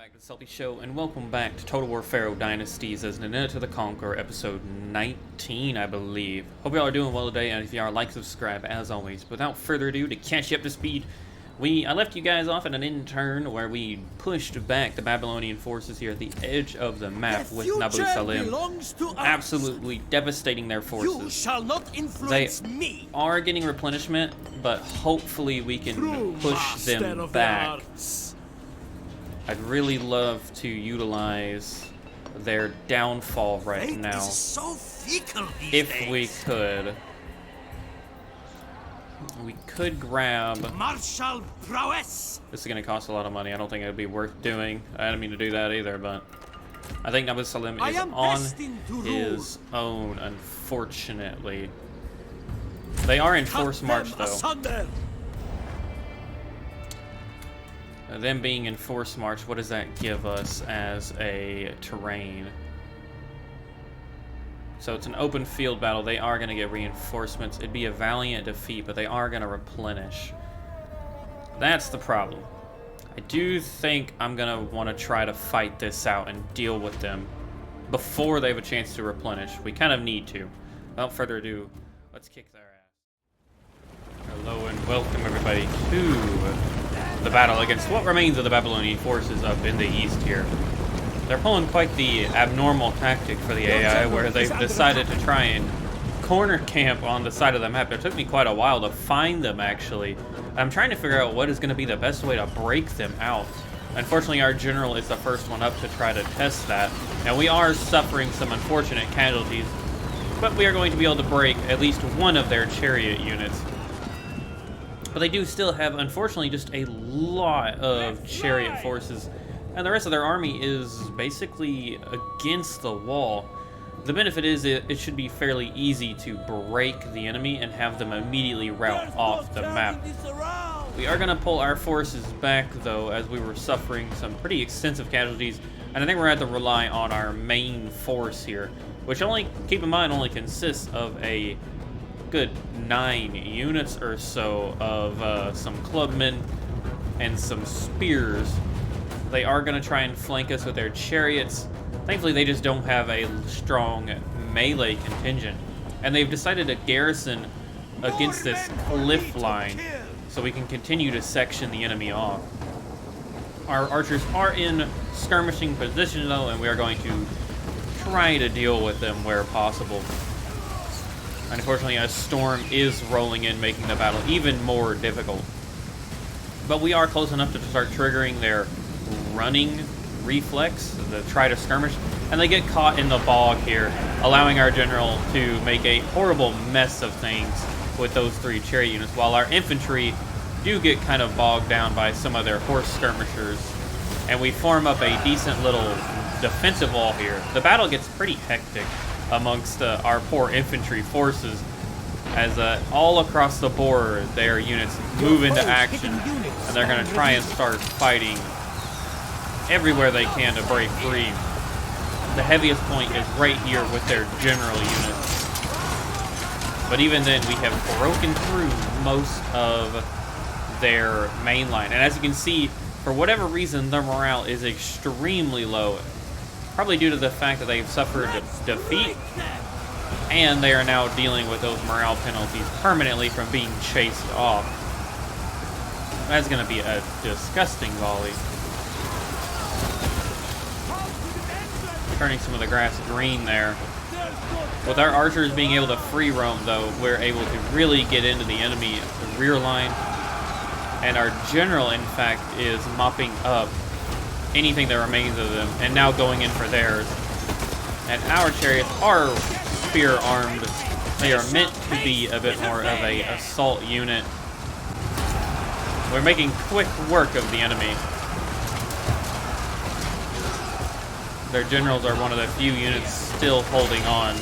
back to the SaltyyShow, and welcome back to Total War Pharaoh Dynasties as Ninurta the Conqueror, episode 19, I believe. Hope y'all are doing well today, and if you are, like, subscribe, as always. Without further ado, to catch you up to speed, I left you guys off at an intern where we pushed back the Babylonian forces here at the edge of the map with Nabu Salim, absolutely devastating their forces. You shall not influence me. Are getting replenishment, but hopefully we can push them back. I'd really love to utilize their downfall right now, so fickle these if days. we could. We could grab... Martial prowess. This is going to cost a lot of money. I don't think it would be worth doing. I didn't mean to do that either, but... I think Nabu Salim is on his own, unfortunately. They are in forced march, though. Asunder. Them being in forced march, what does that give us as a terrain? So it's an open field battle. They are going to get reinforcements. It'd be a valiant defeat, but they are going to replenish. That's the problem. I do think I'm going to want to try to fight this out and deal with them before they have a chance to replenish. We kind of need to. Without further ado, let's kick their ass. Hello and welcome everybody to the battle against what remains of the Babylonian forces up in the east here. They're pulling quite the abnormal tactic for the AI, where they've decided to try and corner camp on the side of the map. It took me quite a while to find them, actually. I'm trying to figure out what is going to be the best way to break them out. Unfortunately, our general is the first one up to try to test that. Now, we are suffering some unfortunate casualties, but we are going to be able to break at least one of their chariot units. But they do still have, unfortunately, just a lot of chariot forces, and the rest of their army is basically against the wall. The benefit is it should be fairly easy to break the enemy and have them immediately rout off the map. We are going to pull our forces back, though, as we were suffering some pretty extensive casualties, and I think we're going to have to rely on our main force here, which only, keep in mind, only consists of a good 9 units or so of some clubmen and some spears. They are going to try and flank us with their chariots. Thankfully, they just don't have a strong melee contingent, and they've decided to garrison against this cliff line so we can continue to section the enemy off. Our archers are in skirmishing position, though, and we are going to try to deal with them where possible. Unfortunately, a storm is rolling in, making the battle even more difficult. But we are close enough to start triggering their running reflex, the try to skirmish, and they get caught in the bog here, allowing our general to make a horrible mess of things with those 3 chariot units, while our infantry do get kind of bogged down by some of their horse skirmishers, and we form up a decent little defensive wall here. The battle gets pretty hectic amongst our poor infantry forces, as all across the board their units move into action, and they're going to try and start fighting everywhere they can to break free. The heaviest point is right here with their general unit, but even then we have broken through most of their main line, and as you can see, for whatever reason, their morale is extremely low. Probably due to the fact that they've suffered defeat, and they are now dealing with those morale penalties permanently from being chased off. That's going to be a disgusting volley. Turning some of the grass green there. With our archers being able to free roam, though, we're able to really get into the enemy rear line. And our general, in fact, is mopping up anything that remains of them, and now going in for theirs. And our chariots are spear armed. They are meant to be a bit more of a assault unit. We're making quick work of the enemy. Their generals are one of the few units still holding on.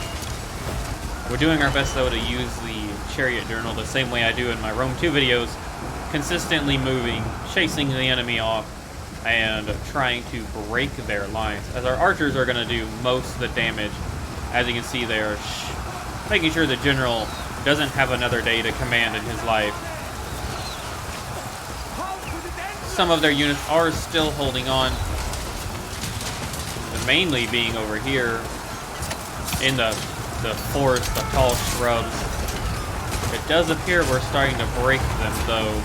We're doing our best, though, to use the chariot journal the same way I do in my Rome 2 videos, consistently moving, chasing the enemy off, and trying to break their lines, as our archers are going to do most of the damage. As you can see, they are making sure the general doesn't have another day to command in his life. Some of their units are still holding on, mainly being over here in the forest, the tall shrubs. It does appear we're starting to break them, though.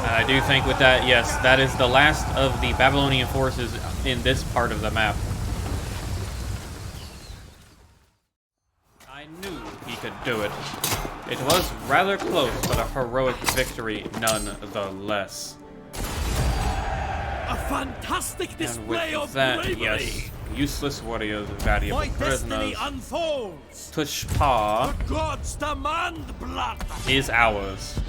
And I do think with that, yes, that is the last of the Babylonian forces in this part of the map. I knew he could do it. It was rather close, but a heroic victory nonetheless. A fantastic display of bravery. Yes, useless warriors, valuable My destiny prisoners. unfolds. Tushpa The gods demand blood. is ours.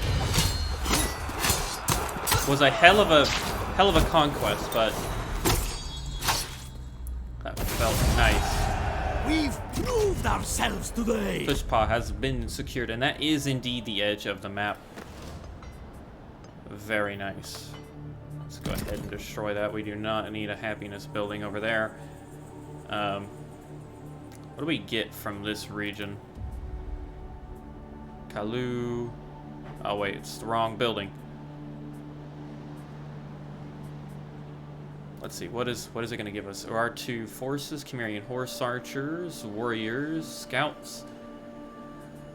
Was a hell of a conquest, but that felt nice. We've proved ourselves today. Tushpa has been secured, and that is indeed the edge of the map. Very nice. Let's go ahead and destroy that. We do not need a happiness building over there. What do we get from this region? Kalu. Oh wait, it's the wrong building. Let's see, what is it going to give us? R2 forces, Cimmerian horse archers, warriors, scouts.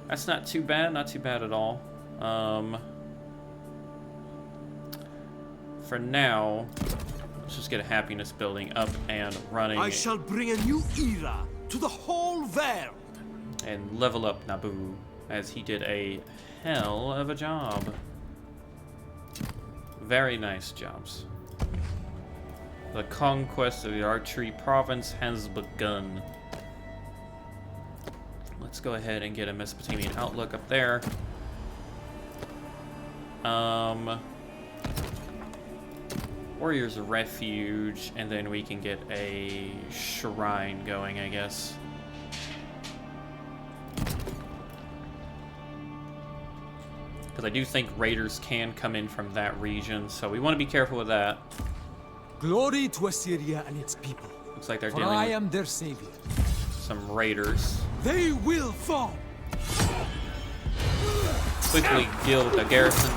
That's not too bad at all. For now, let's just get a happiness building up and running. I shall bring a new era to the whole world. And level up Nabu, as he did a hell of a job. Very nice jobs. The conquest of the archery province has begun. Let's go ahead and get a Mesopotamian outlook up there. Warrior's Refuge, and then we can get a shrine going, I guess. Because I do think raiders can come in from that region, so we want to be careful with that. Glory to Assyria and its people. Looks like they're For dealing I with am their savior. some raiders. They will fall. Quickly deal with the garrison.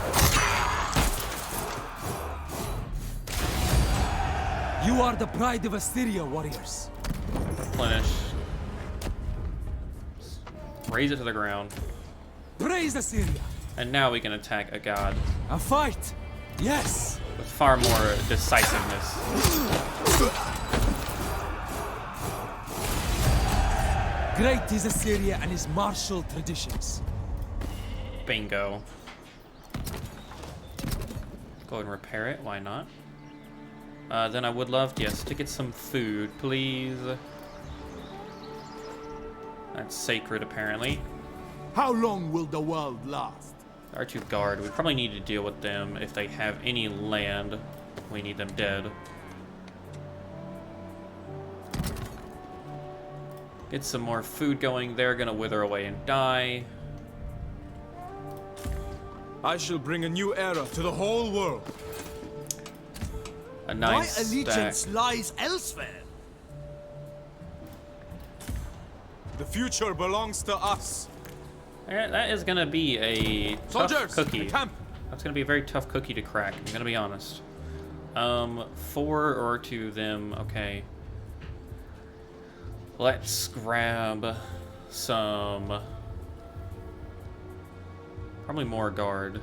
You are the pride of Assyria, warriors. Replenish. Raise it to the ground. Praise Assyria. And now we can attack a god A fight. Yes. with far more decisiveness. Great is Assyria and its martial traditions. Bingo. Go ahead and repair it, why not? Then I would love, yes, to get some food, please. That's sacred, apparently. How long will the world last? R2 guard, we probably need to deal with them if they have any land. We need them dead. Get some more food going. They're gonna wither away and die. I shall bring a new era to the whole world. A nice My allegiance stack. lies elsewhere. The future belongs to us. That is gonna be a tough Soldiers, cookie. camp. That's gonna be a very tough cookie to crack. I'm gonna be honest. 4 or 2 of them. Okay. Let's grab some. Probably more guard.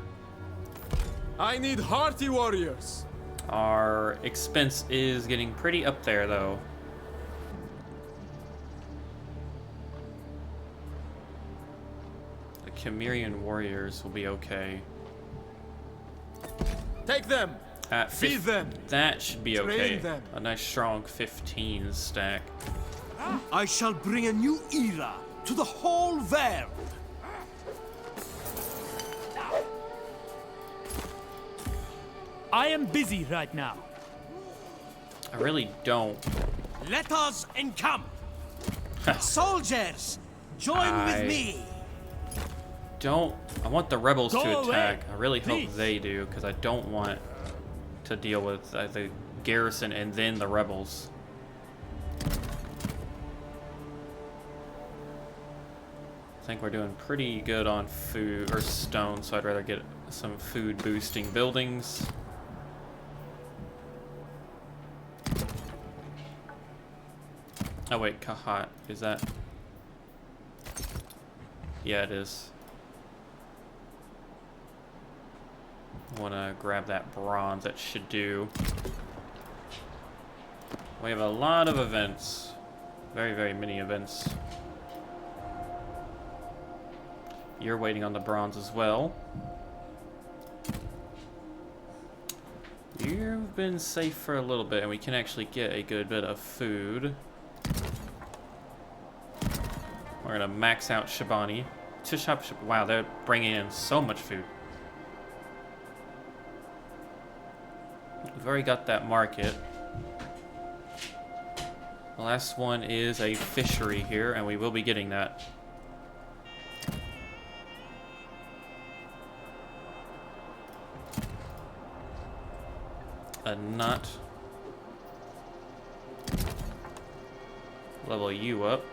I need hearty warriors. Our expense is getting pretty up there, though. The Cimmerian warriors will be okay. Take them. At Feed them. That should be Train okay. them. A nice strong 15 stack. I shall bring a new era to the whole world. I am busy right now. I really don't. Let us encamp. Soldiers, join with me. I want the rebels Go to away, attack. I really hope please. they do, because I don't want to deal with the garrison and then the rebels. I think we're doing pretty good on food or stone, so I'd rather get some food boosting buildings. Oh wait, Kahat, is that? Yeah, it is. I want to grab that bronze. That should do. We have a lot of events. Very, very many events. You're waiting on the bronze as well. You've been safe for a little bit, and we can actually get a good bit of food. We're gonna max out Shabani. Wow, they're bringing in so much food. We've already got that market. The last one is a fishery here, and we will be getting that. A nut. Level you up.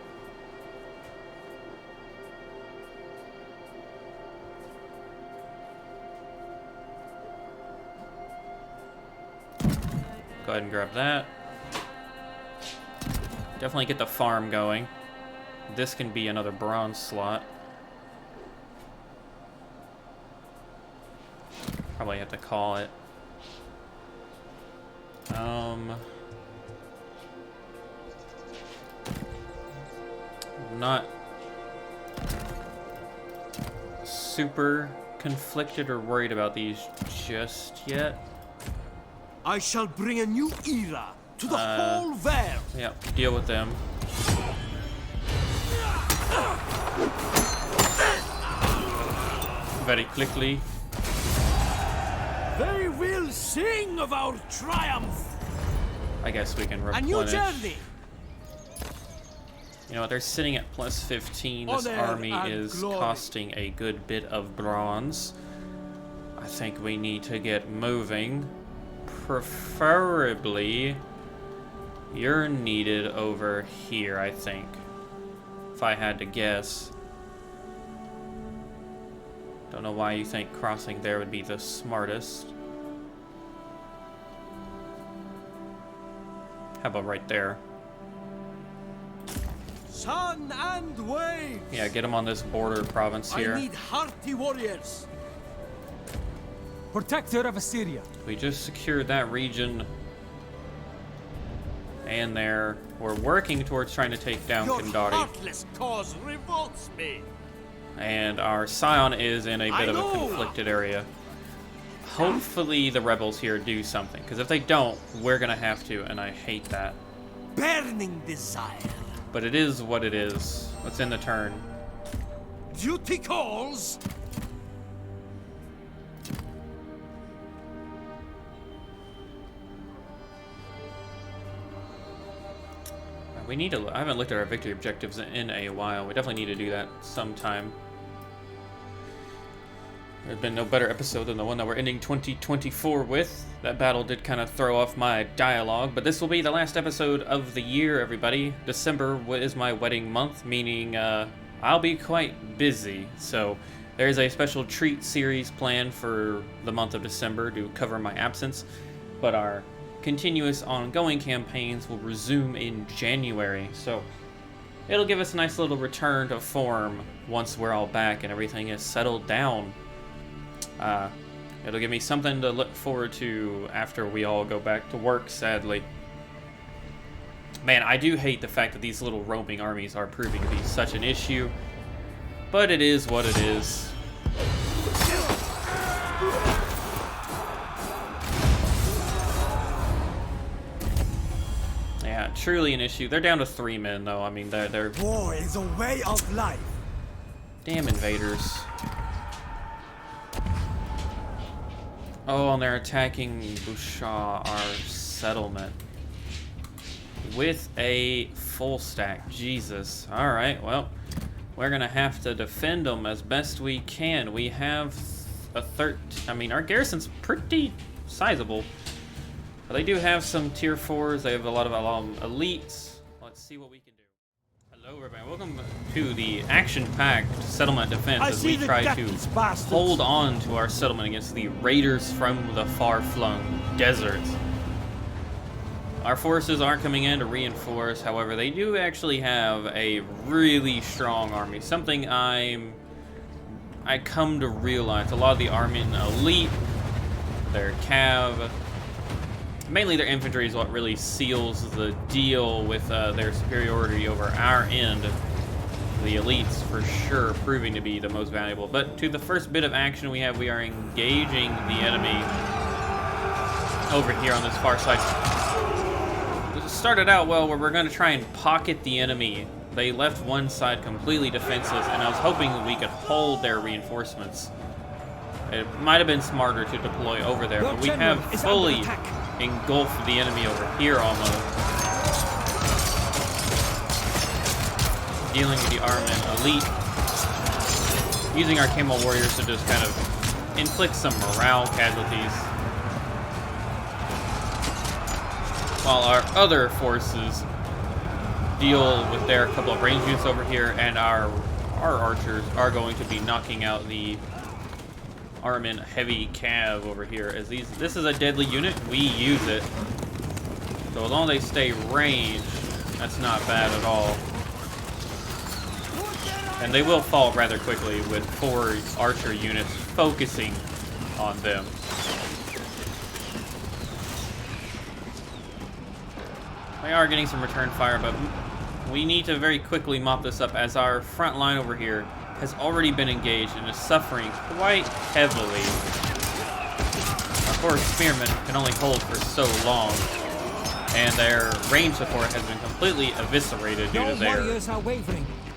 Go ahead and grab that. Definitely get the farm going. This can be another bronze slot. Probably have to call it. Not super conflicted or worried about these just yet. I shall bring a new era to the whole world. Yep, deal with them. Very quickly. They will sing of our triumph. I guess we can A replenish. new journey. You know what, they're sitting at plus 15. This Honor army and is glory. costing a good bit of bronze. I think we need to get moving. Preferably, you're needed over here, I think. If I had to guess. Don't know why you think crossing there would be the smartest. How about right there? Sun and waves. Yeah, get them on this border province here. I need hearty warriors. Protector of Assyria. We just secured that region. And there. We're working towards trying to take down Your Kandari. heartless cause revolts me. And our scion is in a bit of a conflicted area. Hopefully the rebels here do something. Because if they don't, we're going to have to. And I hate that. Burning desire. But it is what it is. Let's end the turn. Duty calls. We need to. I haven't looked at our victory objectives in a while. We definitely need to do that sometime. There's been no better episode than the one that we're ending 2024 with. That battle did kind of throw off my dialogue, but this will be the last episode of the year, everybody. December is my wedding month, meaning I'll be quite busy. So there's a special treat series planned for the month of December to cover my absence, but our continuous ongoing campaigns will resume in January, so it'll give us a nice little return to form once we're all back and everything is settled down. It'll give me something to look forward to after we all go back to work, sadly. Man, I do hate the fact that these little roaming armies are proving to be such an issue, but it is what it is. Yeah, truly an issue. They're down to 3 men, though. I mean, they're War is a way of life. damn invaders. Oh, and they're attacking Bushaw, our settlement, with a full stack. Jesus. All right, well, we're gonna have to defend them as best we can. We have a I mean, our garrison's pretty sizable. But they do have some tier 4s. They have a lot of elites. Let's see what we can do. Hello, everybody. Welcome to the action-packed settlement defense as we try to hold on to our settlement against the raiders from the far-flung deserts. Our forces are coming in to reinforce. However, they do actually have a really strong army. Something I come to realize. A lot of the Armin elite, their cav, mainly their infantry is what really seals the deal with their superiority over our end. The elites, for sure, proving to be the most valuable. But to the first bit of action we have, we are engaging the enemy over here on this far side. It started out well where we're going to try and pocket the enemy. They left one side completely defenseless, and I was hoping that we could hold their reinforcements. It might have been smarter to deploy over there, but we have fully engulfed the enemy over here almost. Dealing with the Armin elite. Using our Camel Warriors to just kind of inflict some morale casualties. While our other forces deal with their couple of range units over here, and our archers are going to be knocking out the Armin heavy cav over here. As this is a deadly unit, we use it. So as long as they stay ranged, that's not bad at all. And they will fall rather quickly with 4 archer units focusing on them. They are getting some return fire, but we need to very quickly mop this up as our front line over here has already been engaged and is suffering quite heavily. Of course, spearmen can only hold for so long, and their range support has been completely eviscerated due to their...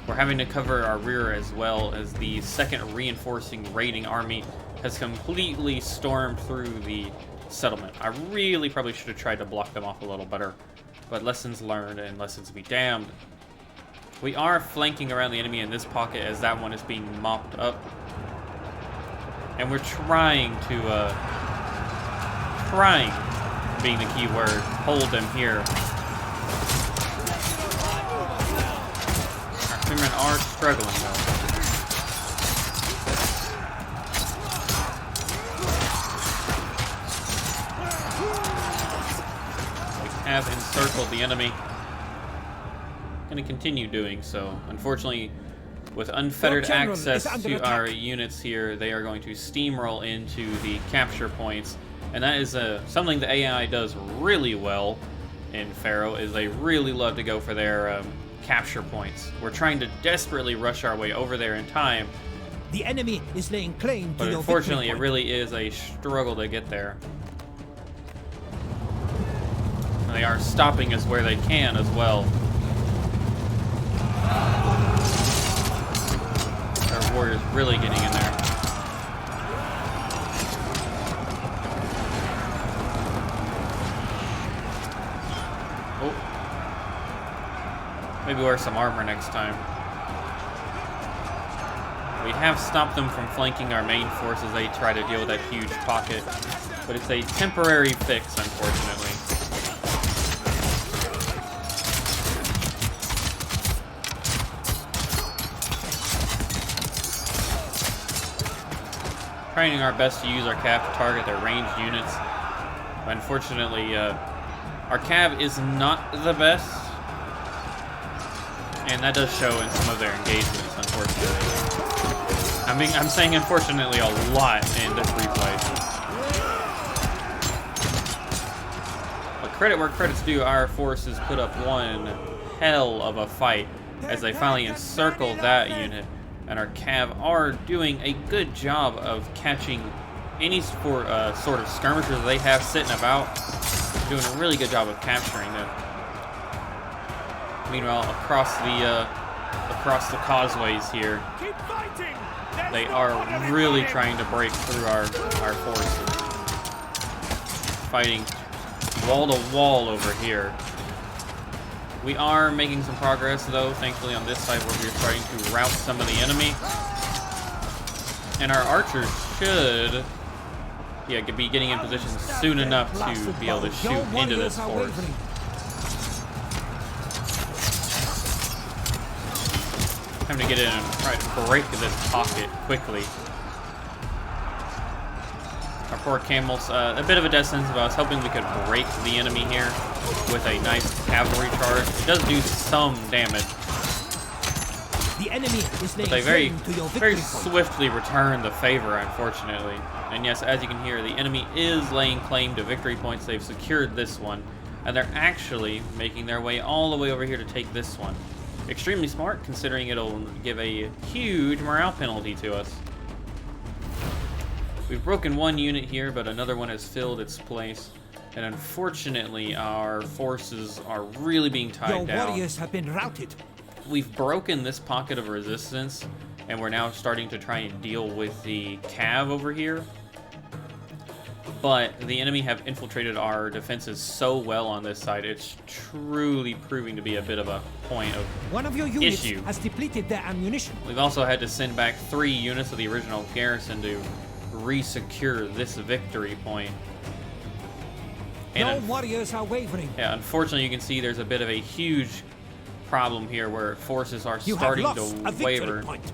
We're having to cover our rear as well as the second reinforcing raiding army has completely stormed through the settlement. I really probably should have tried to block them off a little better, but lessons learned and lessons be damned. We are flanking around the enemy in this pocket as that one is being mopped up. And we're trying being the key word, hold them here. Our spearmen are struggling though. We have encircled the enemy. Going to continue doing so. Unfortunately, with unfettered access to our units here, they are going to steamroll into the capture points, and that is something the AI does really well in Pharaoh. Is they really love to go for their capture points. We're trying to desperately rush our way over there in time. The enemy is laying claim to but your unfortunately, it victory really is a struggle to get there. And they are stopping us where they can as well. Our warriors really getting in there. Oh. Maybe wear some armor next time. We have stopped them from flanking our main force as they try to deal with that huge pocket, but it's a temporary fix, unfortunately. Trying our best to use our cav to target their ranged units. But unfortunately, our cav is not the best. And that does show in some of their engagements, unfortunately. I'm saying unfortunately a lot in this replay. But credit where credit's due, our forces put up one hell of a fight as they finally encircle that unit. And our cav are doing a good job of catching any sort of skirmishers they have sitting about. Doing a really good job of capturing them. Meanwhile, across the causeways here, they are really trying to break through our forces. Fighting wall to wall over here. We are making some progress, though, thankfully, on this side where we're starting to rout some of the enemy. And our archers should be getting in position soon enough to be able to shoot into this force. Time to get in and try to break this pocket quickly. Our poor camels. A bit of a death sentence, but I was hoping we could break the enemy here with a nice cavalry charge. It does do some damage. The enemy is But they very swiftly return the favor, unfortunately. And yes, as you can hear, the enemy is laying claim to victory points. They've secured this one, and they're actually making their way all the way over here to take this one. Extremely smart, considering it'll give a huge morale penalty to us. We've broken one unit here, but another one has filled its place. And unfortunately, our forces are really being tied down. Your warriors have been routed. We've broken this pocket of resistance, and we're now starting to try and deal with the cav over here. But the enemy have infiltrated our defenses so well on this side, it's truly proving to be a bit of a point of One of your units issue. has depleted their ammunition. We've also had to send back 3 units of the original garrison to re-secure this victory point. Your And warriors are wavering. yeah, unfortunately, you can see there's a bit of a huge problem here where forces are You have starting lost to a victory waver. point.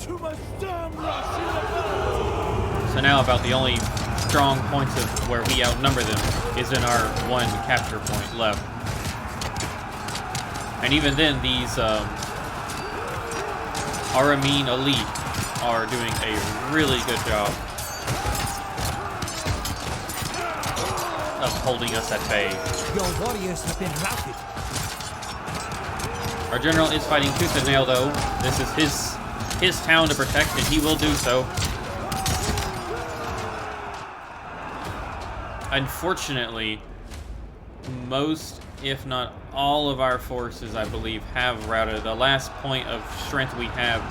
To my storm rush in the battle! So now about the only strong points of where we outnumber them is in our 1 capture point left. And even then, these Aramean elite are doing a really good job of holding us at bay. Your warriors have been routed. Our general is fighting tooth and nail, though. This is his town to protect, and he will do so. Unfortunately, most, if not all of our forces, I believe, have routed. The last point of strength we have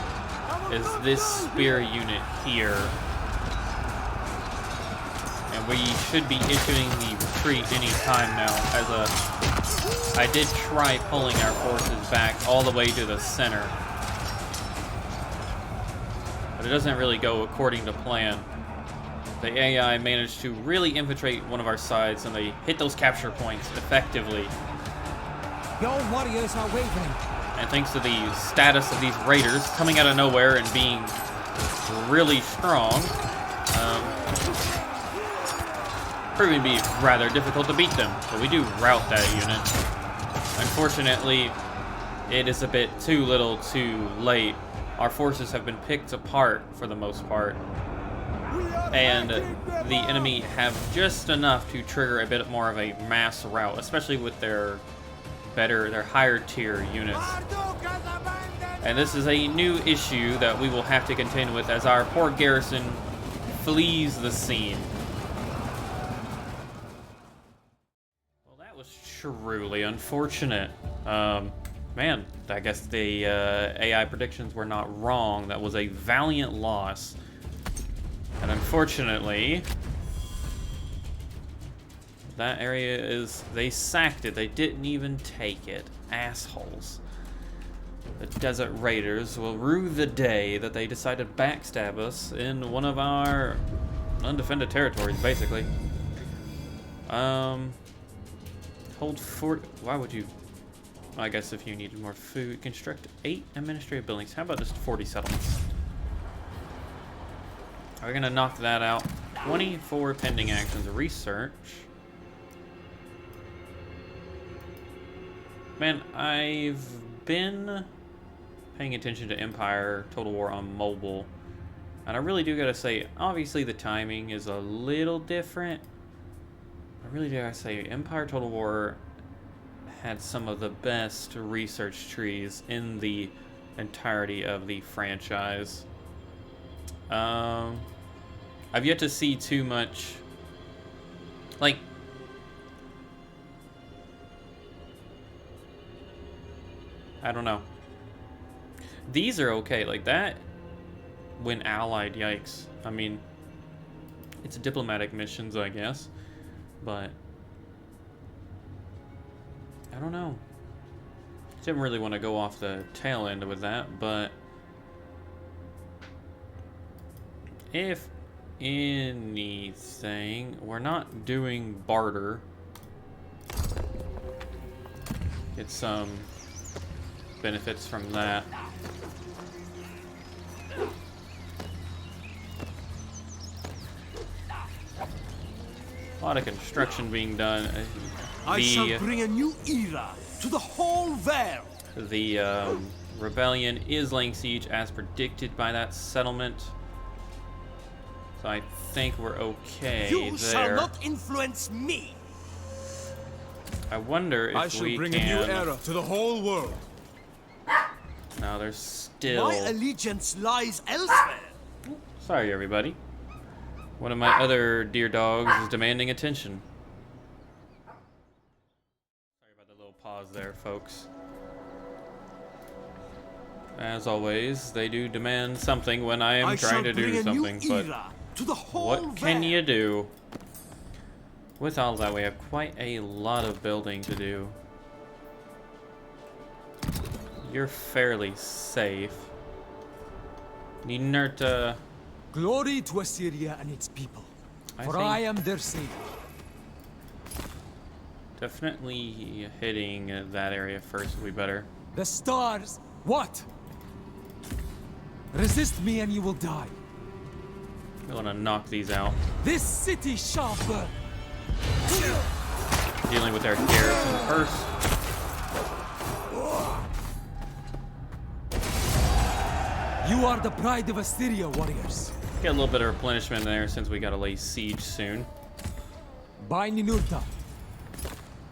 is this spear unit here. And we should be issuing the retreat any time now. I did try pulling our forces back all the way to the center, but it doesn't really go according to plan. The AI managed to really infiltrate one of our sides, and they hit those capture points effectively. Your warriors are wavering. And thanks to the status of these raiders coming out of nowhere and being really strong, proving to be rather difficult to beat them. But we do rout that unit. Unfortunately, it is a bit too little too late. Our forces have been picked apart for the most part, and the enemy have just enough to trigger a bit more of a mass rout, especially with their higher tier units. And this is a new issue that we will have to contend with as our poor garrison flees the scene. Well, that was truly unfortunate. Man, I guess the AI predictions were not wrong. That was a valiant loss. And unfortunately, that area they sacked it. They didn't even take it. Assholes. The Desert Raiders will rue the day that they decided to backstab us in one of our undefended territories, basically. Hold fort. Why would you? I guess if you needed more food, construct 8 administrative buildings. How about just 40 settlements? We're gonna knock that out. 24 pending actions. Research. Man, I've been paying attention to Empire Total War on mobile, and I really do gotta say, obviously the timing is a little different. I really do gotta say, Empire Total War had some of the best research trees in the entirety of the franchise. I've yet to see too much, like, I don't know. These are okay, like that, when allied, yikes. I mean, it's diplomatic missions, I guess, but I don't know. Didn't really want to go off the tail end with that, but if anything, we're not doing barter. Get some benefits from that. lot of construction being done. I shall bring a new era to the whole world. The rebellion is laying siege as predicted by that settlement. So I think we're okay You there. shall not influence me. I wonder if I shall we bring can... a new era to the whole world. No, there's still... My allegiance lies elsewhere. Sorry, everybody. One of my other dear dogs is demanding attention. Sorry about the little pause there, folks. As always, they do demand something when I am trying to do something, but what can you do? With all that, we have quite a lot of building to do. You're fairly safe. Ninurta. Glory to Assyria and its people, for I am their savior. Definitely hitting that area first would be better. The stars, what? Resist me and you will die. I want to knock these out. This city shall burn. Dealing with our garrison first. You are the pride of Assyria, warriors. Get a little bit of replenishment there since we gotta lay siege soon. By Ninurta.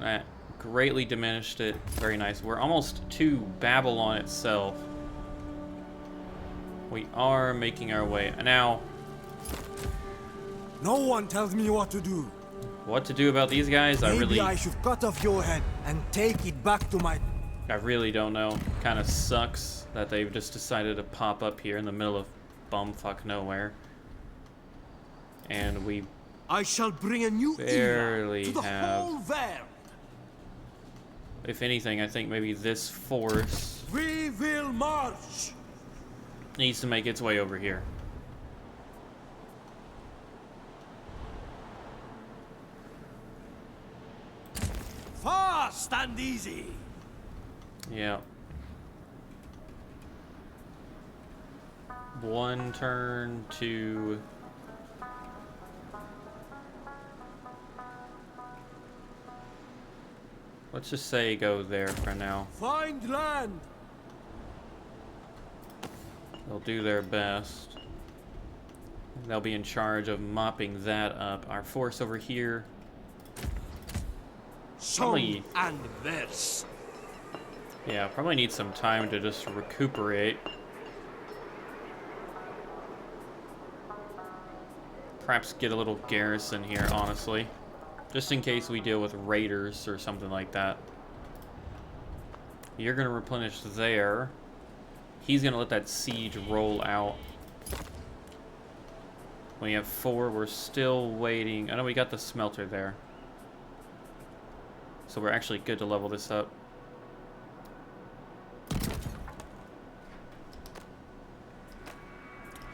That greatly diminished it. Very nice. We're almost to Babylon itself. We are making our way. Now, No one tells me what to do. what to do about these guys? Maybe I should cut off your head and take it back to my... I really don't know. Kind of sucks that they've just decided to pop up here in the middle of bumfuck nowhere. And we I shall bring a new era barely to the have... whole world. If anything, I think maybe this force We will march. needs to make its way over here. Fast and easy. Yeah. One turn to... Let's just say go there for now. Find land. They'll do their best. They'll be in charge of mopping that up. Our force over here... Song and verse. Yeah, probably need some time to just recuperate. Perhaps get a little garrison here, honestly. Just in case we deal with raiders or something like that. You're gonna replenish there. He's gonna let that siege roll out. We have 4, we're still waiting. I know we got the smelter there. So we're actually good to level this up.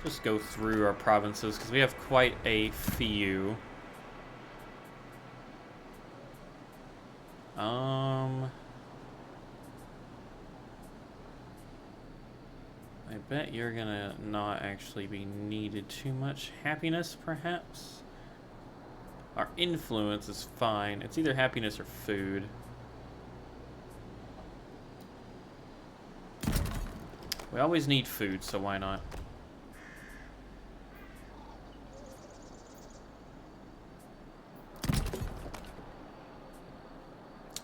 Just go through our provinces because we have quite a few. I bet you're gonna not actually be needed too much. Happiness, perhaps? Our influence is fine. It's either happiness or food. We always need food, so why not?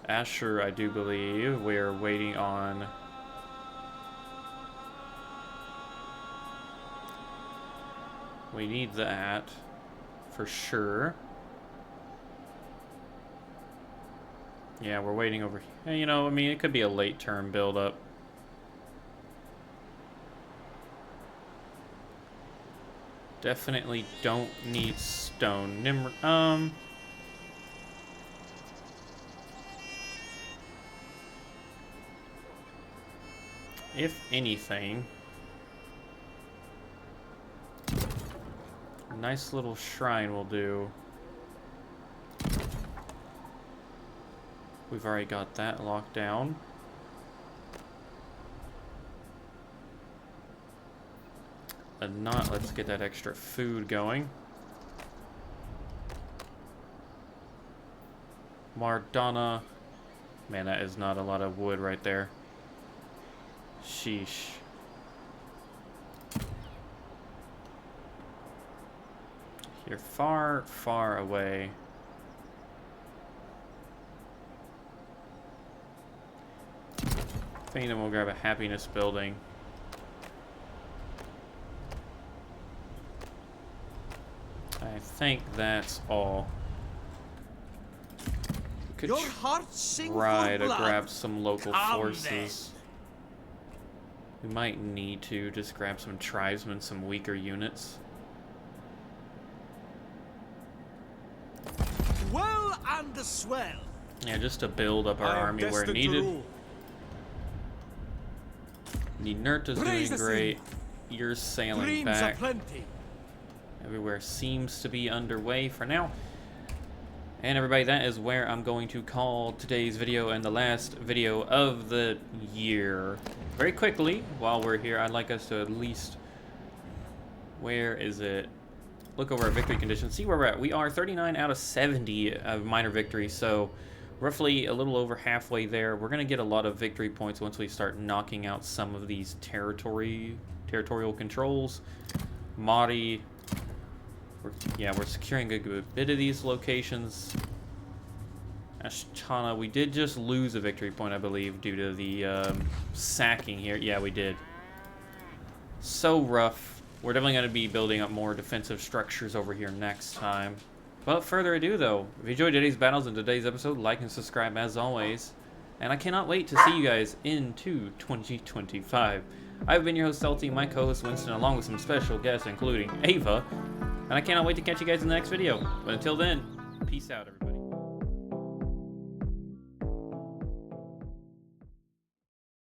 Asher, I do believe we're waiting on. We need that for sure. Yeah, we're waiting over here. You know, I mean, it could be a late term build up. Definitely don't need stone. If anything, a nice little shrine will do. We've already got that locked down. And not, let's get that extra food going. Mardana. Man, that is not a lot of wood right there. Sheesh. You're far, far away. I think then we'll grab a happiness building. I think that's all. Could Your heart sing try for to blood. grab some local Come forces. We might need to just grab some tribesmen, some weaker units. Well and swell. Yeah, just to build up our I am army where destined to needed. rule. Ninurta's Praise doing the great. sea. You're sailing Dreams back. aplenty. Everywhere seems to be underway for now. And everybody, that is where I'm going to call today's video and the last video of the year. Very quickly, while we're here, I'd like us to at least... Where is it? Look over our victory conditions. See where we're at. We are 39 out of 70 of minor victories, so roughly a little over halfway there. We're going to get a lot of victory points once we start knocking out some of these territorial controls. Mahdi... We're securing a good bit of these locations. Ashtana, we did just lose a victory point, I believe, due to the sacking here. Yeah, we did. So rough. We're definitely going to be building up more defensive structures over here next time. Without further ado, though, if you enjoyed today's battles and today's episode, like and subscribe as always. And I cannot wait to see you guys into 2025. I've been your host, Salty, my co-host, Winston, along with some special guests, including Ava. And I cannot wait to catch you guys in the next video. But until then, peace out, everybody.